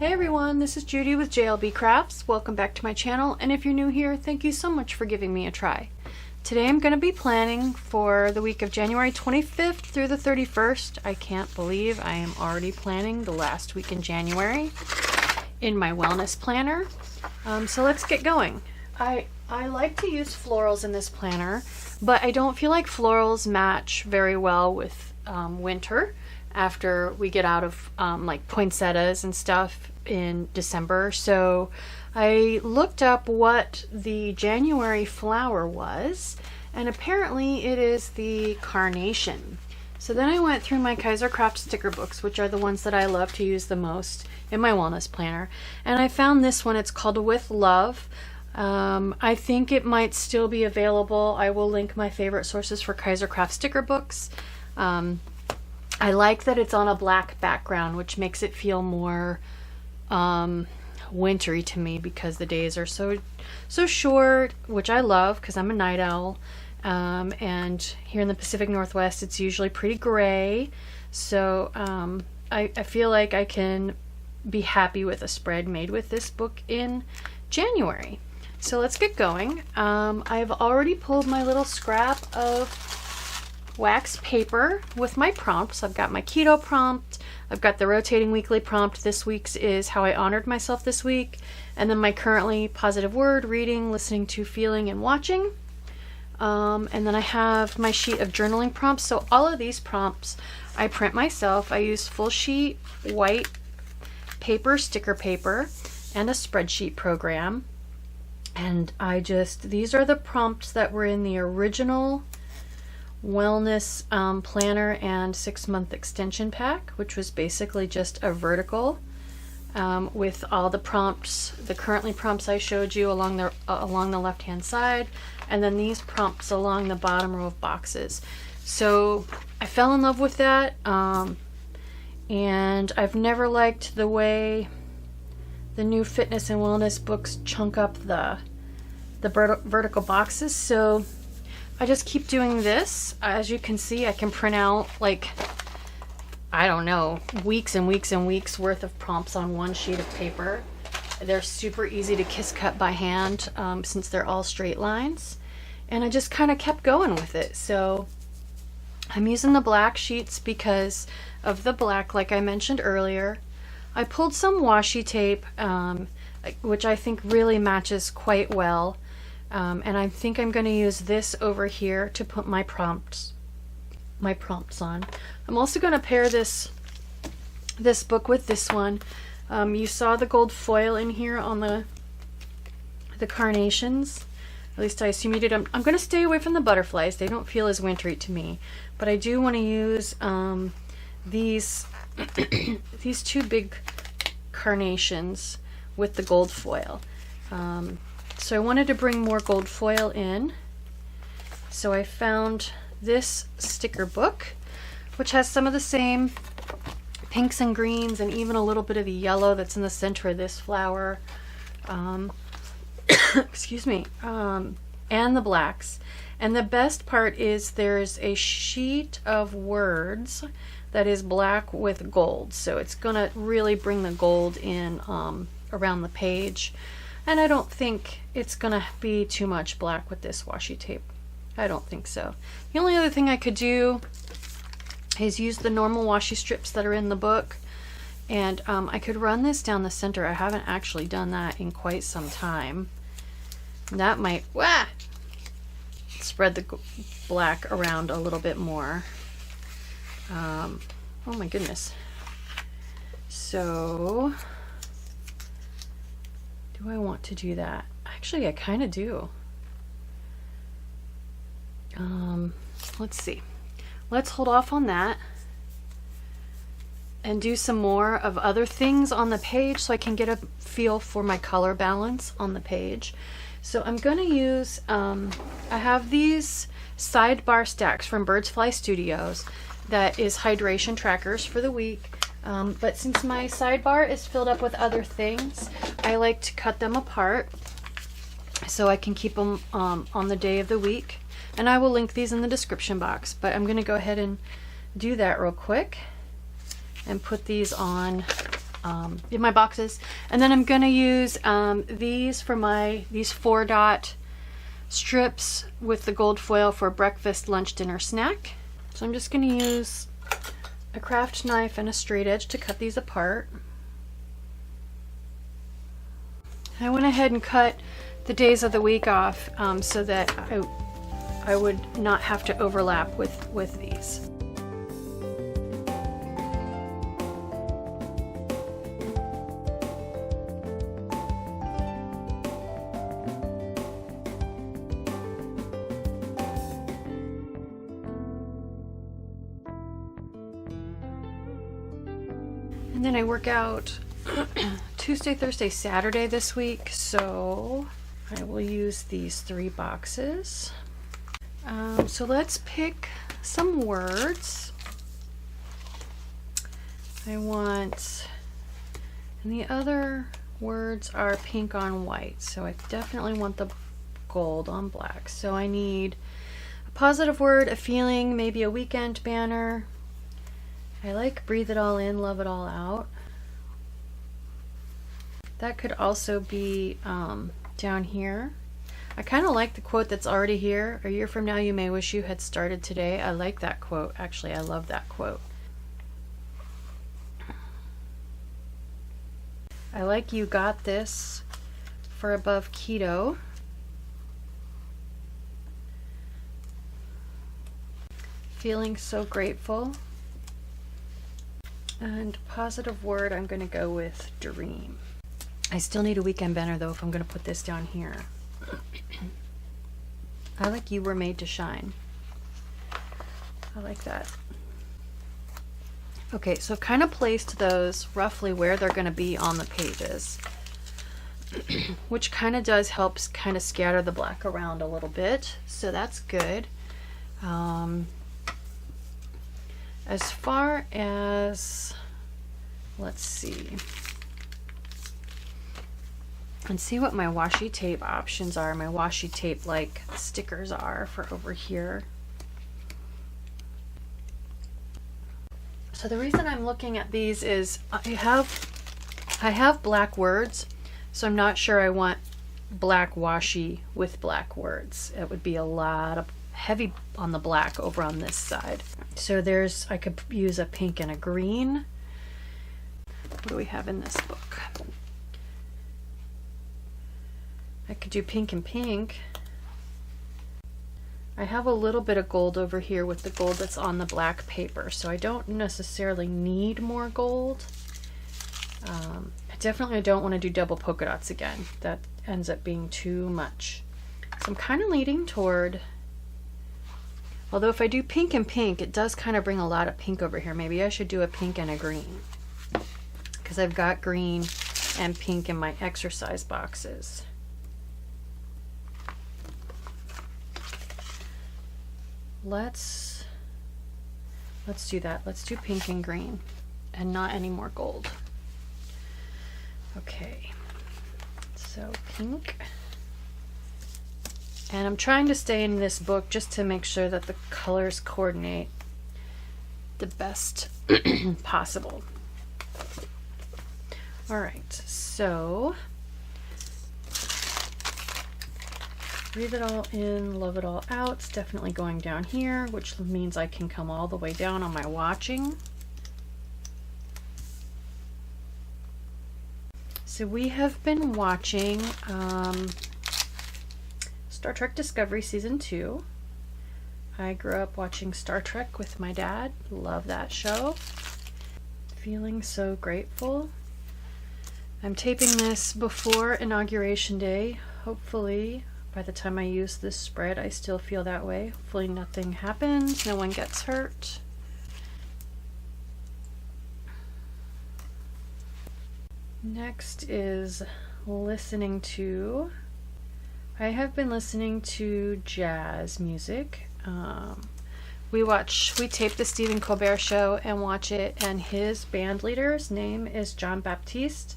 Hey everyone, this is Judy with JLBCrafts. Welcome back to my channel, and if you're new here, thank you so much for giving me a try. Today I'm going to be planning for the week of January 25th through the 31st. I can't believe I am already planning the last week in January in my wellness planner. So let's get going. I like to use florals in this planner, but I don't feel like florals match very well with winter after we get out of like poinsettias and stuff in December. So I looked up what the January flower was, and apparently it is the carnation. So then I went through my KaiserCraft sticker books, which are the ones that I love to use the most in my wellness planner, and I found this one. It's called With Love. I think it might still be available. I will link my favorite sources for KaiserCraft sticker books. I like that it's on a black background, which makes it feel more wintry to me because the days are so short, which I love because I'm a night owl. And here in the Pacific Northwest, it's usually pretty gray. So I feel like I can be happy with a spread made with this book in January. So let's get going. I've already pulled my little scrap of wax paper with my prompts. I've got my keto prompt, I've got the rotating weekly prompt. This week's is how I honored myself this week, and then my currently positive word, reading, listening to, feeling, and watching. And then I have my sheet of journaling prompts. So all of these prompts I print myself. I use full sheet white paper, sticker paper, and a spreadsheet program. And these are the prompts that were in the original wellness planner and 6-month extension pack, which was basically just a vertical with all the prompts, the currently prompts I showed you along the left hand side, and then these prompts along the bottom row of boxes. So I fell in love with that, and I've never liked the way the new fitness and wellness books chunk up the vertical boxes, so I just keep doing this. As you can see, I can print out, like, I don't know, weeks and weeks and weeks worth of prompts on one sheet of paper. They're super easy to kiss cut by hand since they're all straight lines. And I just kind of kept going with it. So I'm using the black sheets because of the black, like I mentioned earlier. I pulled some washi tape, which I think really matches quite well. And I think I'm going to use this over here to put my prompts on. I'm also going to pair this book with this one. You saw the gold foil in here on the carnations. At least I assume you did. I'm going to stay away from the butterflies. They don't feel as wintry to me. But I do want to use these these two big carnations with the gold foil. So I wanted to bring more gold foil in. So I found this sticker book, which has some of the same pinks and greens and even a little bit of the yellow that's in the center of this flower. Excuse me. And the blacks. And the best part is there's a sheet of words that is black with gold. So it's going to really bring the gold in around the page. And I don't think it's going to be too much black with this washi tape. I don't think so. The only other thing I could do is use the normal washi strips that are in the book. And I could run this down the center. I haven't actually done that in quite some time. That might spread the black around a little bit more. Oh my goodness. So do I want to do that? Actually, I kind of do. Let's see. Let's hold off on that and do some more of other things on the page so I can get a feel for my color balance on the page. So I'm going to use, I have these sidebar stacks from Birds Fly Studios that is hydration trackers for the week. But since my sidebar is filled up with other things, I like to cut them apart so I can keep them on the day of the week. And I will link these in the description box, but I'm going to go ahead and do that real quick and put these on in my boxes. And then I'm gonna use these for these 4-dot strips with the gold foil for breakfast, lunch, dinner, snack. So I'm just gonna use a craft knife and a straight edge to cut these apart. I went ahead and cut the days of the week off so that I would not have to overlap with these. And then I work out Tuesday, Thursday, Saturday this week, so I will use these 3 boxes. So let's pick some words. And the other words are pink on white, so I definitely want the gold on black. So I need a positive word, a feeling, maybe a weekend banner. I like breathe it all in, love it all out. That could also be down here. I kind of like the quote that's already here. A year from now you may wish you had started today. I like that quote. Actually, I love that quote. I like you got this for above keto. Feeling so grateful. And positive word, I'm going to go with dream. I still need a weekend banner though if I'm going to put this down here. I like you were made to shine. I like that. Okay, so I've kind of placed those roughly where they're going to be on the pages, which kind of does help kind of scatter the black around a little bit, so that's good. As far as, let's see what my washi tape options are, my washi tape like stickers are for over here. So the reason I'm looking at these is I have black words, so I'm not sure I want black washi with black words. It would be a lot of heavy on the black over on this side. So I could use a pink and a green. What do we have in this book? I could do pink and pink. I have a little bit of gold over here with the gold that's on the black paper, so I don't necessarily need more gold. I definitely don't want to do double polka dots again. That ends up being too much. So I'm kind of leaning toward, although if I do pink and pink, it does kind of bring a lot of pink over here. Maybe I should do a pink and a green, because I've got green and pink in my exercise boxes. Let's do that. Let's do pink and green and not any more gold. Okay, so pink. And I'm trying to stay in this book just to make sure that the colors coordinate the best possible. All right, so breathe it all in, love it all out. It's definitely going down here, which means I can come all the way down on my watching. So we have been watching Star Trek Discovery Season 2. I grew up watching Star Trek with my dad. Love that show. Feeling so grateful. I'm taping this before Inauguration Day. Hopefully, by the time I use this spread, I still feel that way. Hopefully nothing happens, no one gets hurt. Next is listening to. I have been listening to jazz music. We tape the Stephen Colbert Show and watch it, and his band leader's name is John Baptiste.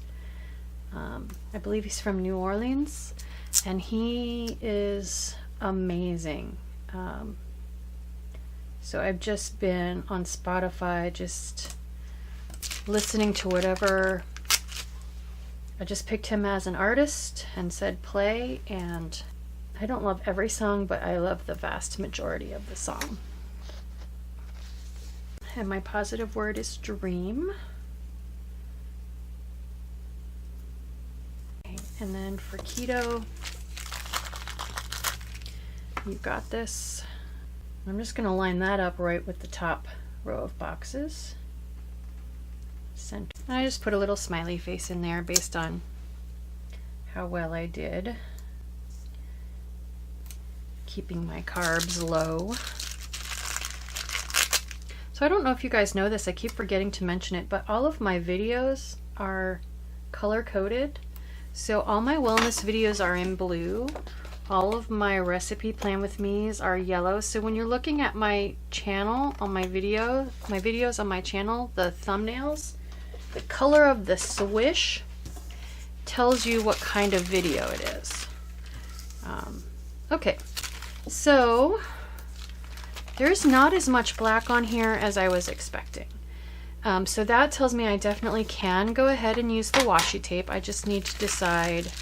I believe he's from New Orleans, and he is amazing. So I've just been on Spotify just listening to whatever I just picked him as an artist and said play, and I don't love every song, but I love the vast majority of the song. And my positive word is dream. And then for keto, you got this. I'm just going to line that up right with the top row of boxes. Center. And I just put a little smiley face in there based on how well I did. Keeping my carbs low. So I don't know if you guys know this, I keep forgetting to mention it, but all of my videos are color coded. So all my wellness videos are in blue. All of my recipe plan with me's are yellow. So when you're looking at my channel on my videos on my channel, the thumbnails, the color of the swish tells you what kind of video it is. Okay, so there's not as much black on here as I was expecting. So that tells me I definitely can go ahead and use the washi tape. I just need to decide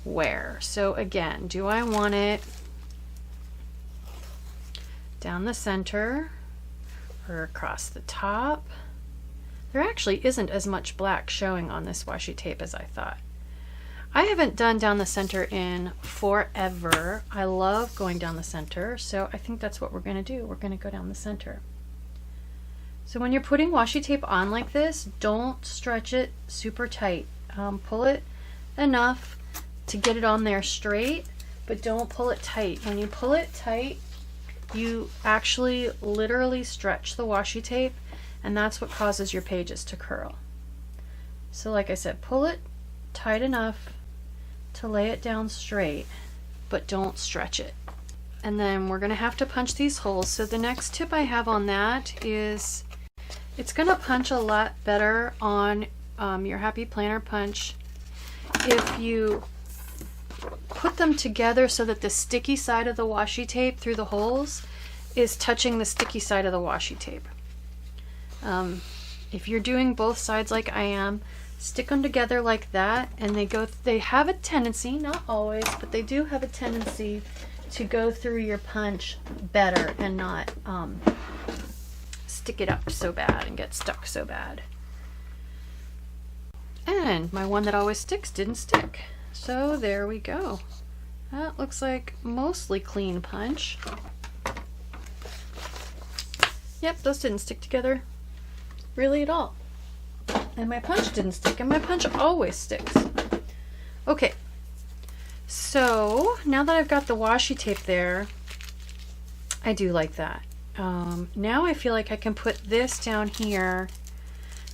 where. So again, do I want it down the center or across the top? There actually isn't as much black showing on this washi tape as I thought. I haven't done down the center in forever. I love going down the center, so I think that's what we're going to do. We're going to go down the center. So when you're putting washi tape on like this, don't stretch it super tight. Pull it enough to get it on there straight, but don't pull it tight. When you pull it tight, you actually literally stretch the washi tape, and that's what causes your pages to curl. So like I said, pull it tight enough to lay it down straight, but don't stretch it. And then we're gonna have to punch these holes. So the next tip I have on that is it's gonna punch a lot better on your Happy Planner punch if you put them together so that the sticky side of the washi tape through the holes is touching the sticky side of the washi tape. If you're doing both sides like I am, stick them together like that, and they have a tendency, not always, but they do have a tendency to go through your punch better and not stick it up so bad and get stuck so bad. And my one that always sticks didn't stick. So there we go. That looks like mostly clean punch. Yep, those didn't stick together really at all. And my punch didn't stick, and my punch always sticks. Okay, so now that I've got the washi tape there, I do like that. Now I feel like I can put this down here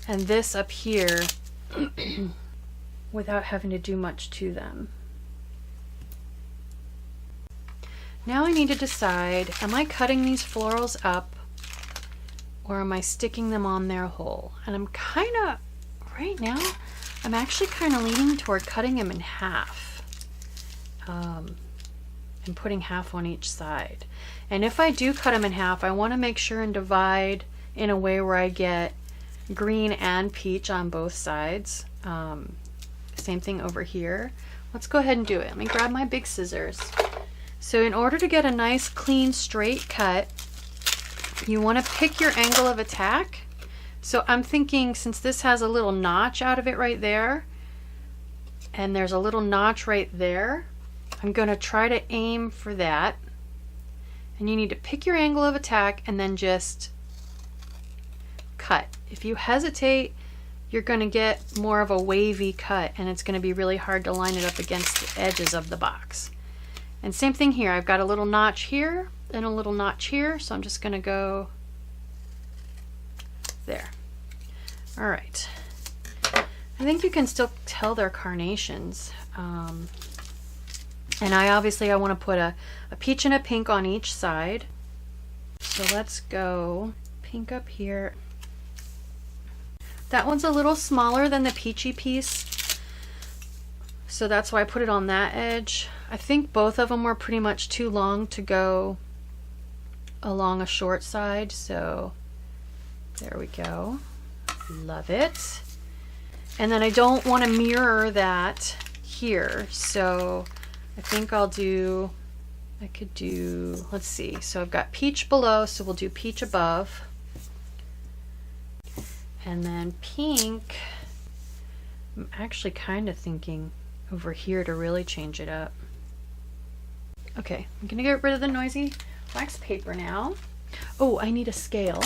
and this up here without having to do much to them. Now I need to decide, am I cutting these florals up or am I sticking them on their hole? And I'm kind of, right now, I'm actually kind of leaning toward cutting them in half and putting half on each side. And if I do cut them in half, I want to make sure and divide in a way where I get green and peach on both sides. Same thing over here. Let's go ahead and do it. Let me grab my big scissors. So in order to get a nice, clean, straight cut, you want to pick your angle of attack. So I'm thinking, since this has a little notch out of it right there, and there's a little notch right there, I'm going to try to aim for that. And you need to pick your angle of attack and then just cut. If you hesitate, you're going to get more of a wavy cut, and it's going to be really hard to line it up against the edges of the box. And same thing here. I've got a little notch here and a little notch here, so I'm just going to go there. All right. I think you can still tell they're carnations. And I want to put a peach and a pink on each side. So let's go pink up here. That one's a little smaller than the peachy piece, so that's why I put it on that edge. I think both of them were pretty much too long to go along a short side, so there we go. Love it. And then I don't want to mirror that here, so I think I'll do, I could do, let's see, so I've got peach below, so we'll do peach above. And then pink, I'm actually kind of thinking over here to really change it up. Okay, I'm gonna get rid of the noisy wax paper now. Oh, I need a scale.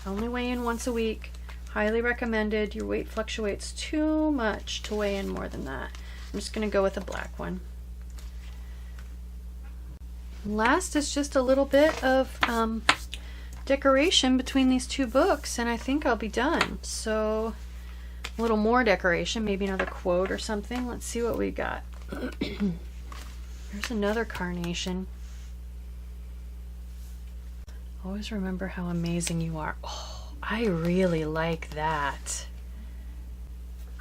I only weigh in once a week. Highly recommended. Your weight fluctuates too much to weigh in more than that. I'm just gonna go with a black one. Last is just a little bit of decoration between these two books, and I think I'll be done. So a little more decoration, maybe another quote or something. Let's see what we got. Here's another carnation. Always remember how amazing you are. Oh, I really like that.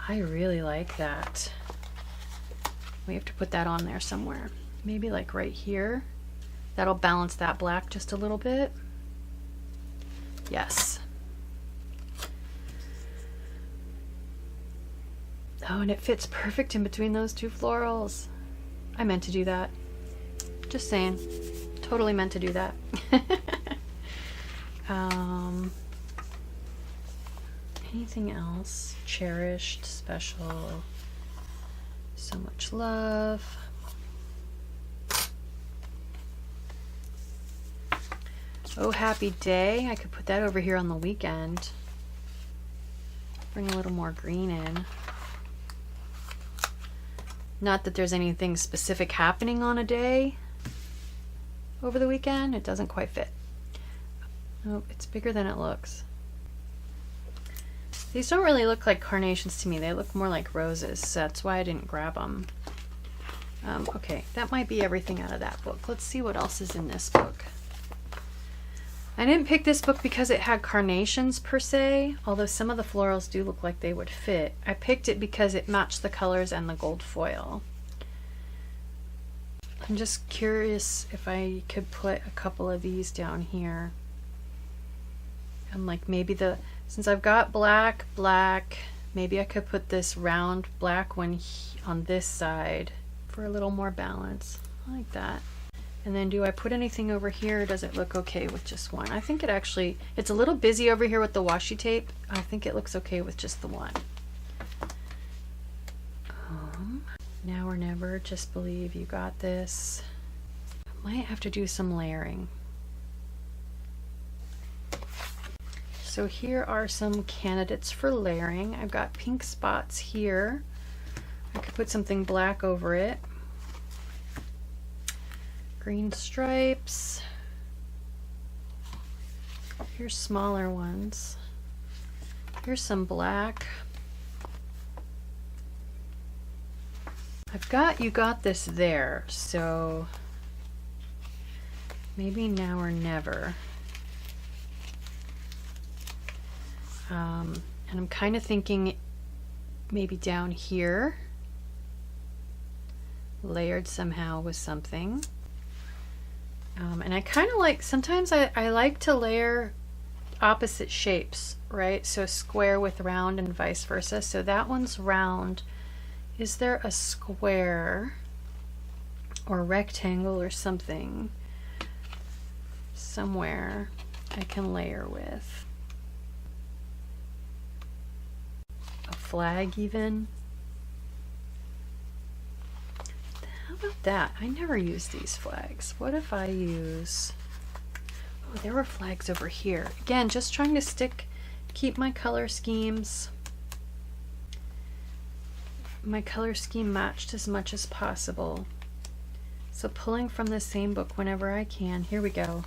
I really like that. We have to put that on there somewhere. Maybe like right here. That'll balance that black just a little bit. Yes. Oh, and it fits perfect in between those two florals. I meant to do that. Just saying. Totally meant to do that. Anything else? Cherished, special, so much love. Oh, happy day. I could put that over here on the weekend. Bring a little more green in. Not that there's anything specific happening on a day over the weekend. It doesn't quite fit. Oh, it's bigger than it looks. These don't really look like carnations to me. They look more like roses, so that's why I didn't grab them. Okay, that might be everything out of that book. Let's see what else is in this book. I didn't pick this book because it had carnations per se, although some of the florals do look like they would fit. I picked it because it matched the colors and the gold foil. I'm just curious if I could put a couple of these down here. And like maybe since I've got black, maybe I could put this round black one on this side for a little more balance. I like that. And then do I put anything over here, or does it look okay with just one? I think it actually, it's a little busy over here with the washi tape. I think it looks okay with just the one. Now or never, just believe you got this. I might have to do some layering. So here are some candidates for layering. I've got pink spots here. I could put something black over it. Green stripes. Here's smaller ones. Here's some black. I've got you got this there, so maybe now or never. And I'm kind of thinking maybe down here, layered somehow with something. And I kind of like, sometimes I like to layer opposite shapes, right? So square with round and vice versa. So that one's round. Is there a square or rectangle or something somewhere I can layer with? A flag even? How about that? I never use these flags. What if I use... Oh, there were flags over here. Again, just trying to keep my color schemes, my color scheme matched as much as possible. So pulling from the same book whenever I can. Here we go.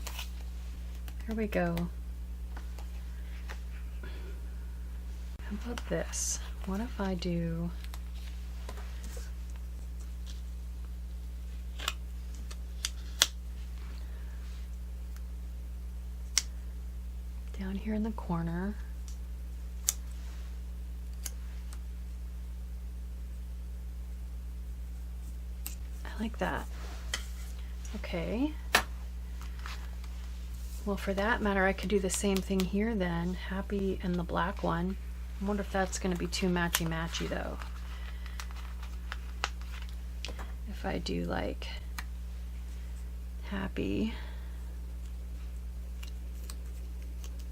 Here we go. How about this? What if I do... down here in the corner. I like that. Okay. Well, for that matter, I could do the same thing here then. Happy and the black one. I wonder if that's going to be too matchy-matchy though. If I do like happy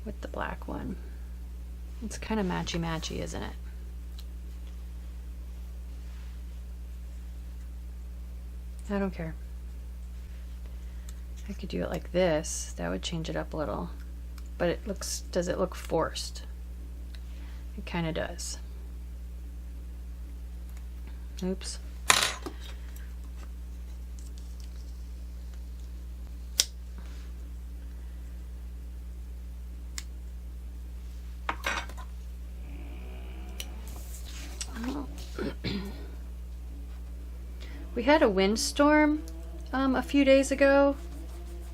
with the black one. It's kind of matchy-matchy, isn't it? I don't care. I could do it like this. That would change it up a little. But it looks, does it look forced? It kind of does. Oops. We had a windstorm a few days ago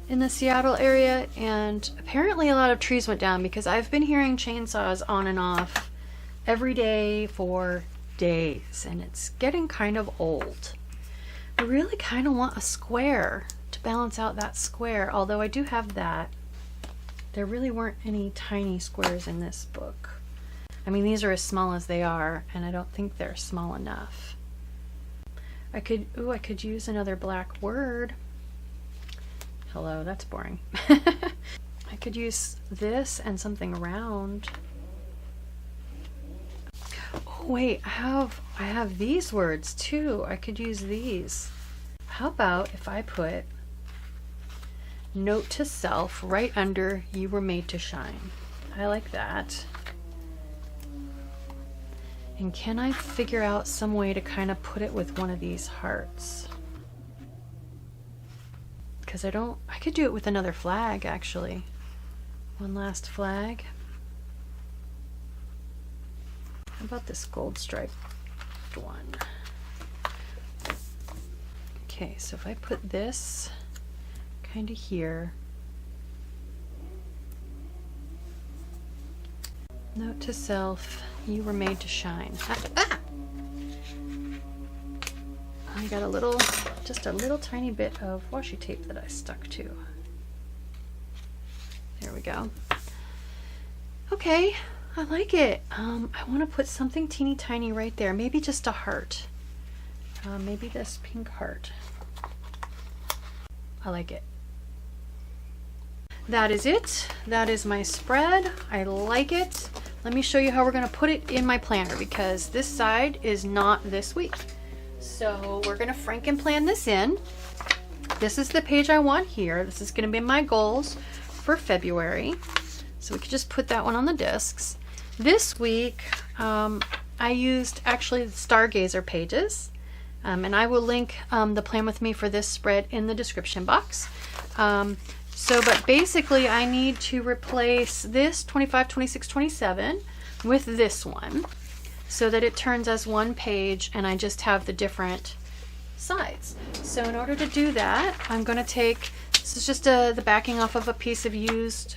in the Seattle area, and apparently a lot of trees went down because I've been hearing chainsaws on and off every day for days, and it's getting kind of old. I really kind of want a square to balance out that square, although I do have that. There really weren't any tiny squares in this book. I mean, these are as small as they are, and I don't think they're small enough. I could use another black word. Hello, that's boring. I could use this and something round. Oh wait, I have these words too. I could use these. How about if I put note to self right under you were made to shine? I like that. And can I figure out some way to kind of put it with one of these hearts? Because I could do it with another flag actually. One last flag. How about this gold striped one? Okay, so if I put this kind of here. Note to self, you were made to shine. Ah! I got just a little tiny bit of washi tape that I stuck to. There we go. Okay, I like it. I want to put something teeny tiny right there. Maybe just a heart. Maybe this pink heart. I like it. That is it. That is my spread. I like it. Let me show you how we're going to put it in my planner, because this side is not this week. So we're going to Franken plan this in. This is the page I want here. This is going to be my goals for February. So we could just put that one on the discs. This week, I used actually the Stargazer pages. And I will link the plan with me for this spread in the description box. But basically I need to replace this 25, 26, 27 with this one so that it turns as one page and I just have the different sides. So in order to do that, I'm going to take, this is just the backing off of a piece of used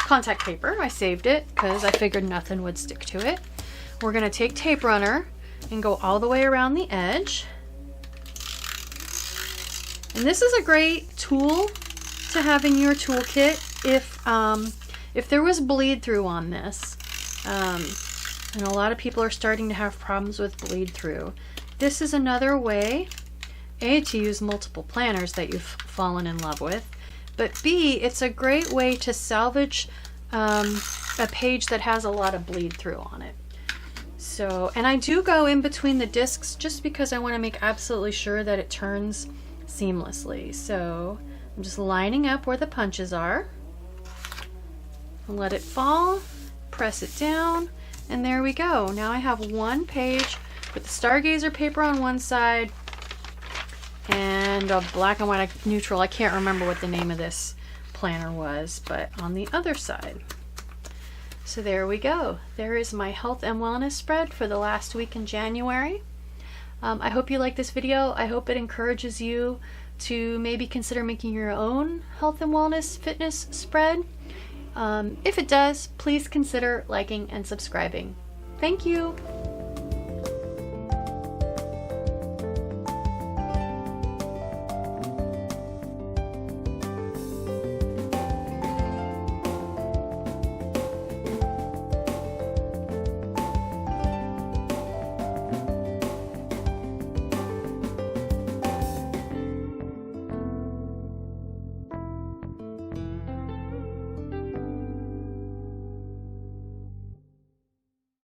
contact paper. I saved it because I figured nothing would stick to it. We're going to take tape runner and go all the way around the edge. And this is a great tool to have in your toolkit if there was bleed through on this. And a lot of people are starting to have problems with bleed through. This is another way, A, to use multiple planners that you've fallen in love with, but B, it's a great way to salvage a page that has a lot of bleed through on it. So, and I do go in between the discs just because I want to make absolutely sure that it turns seamlessly. So I'm just lining up where the punches are. Let it fall, press it down, and there we go. Now I have one page with the Stargazer paper on one side and a black and white neutral. I can't remember what the name of this planner was, but on the other side. So there we go. There is my health and wellness spread for the last week in January. I hope you like this video. I hope it encourages you to maybe consider making your own health and wellness fitness spread. If it does, please consider liking and subscribing. Thank you.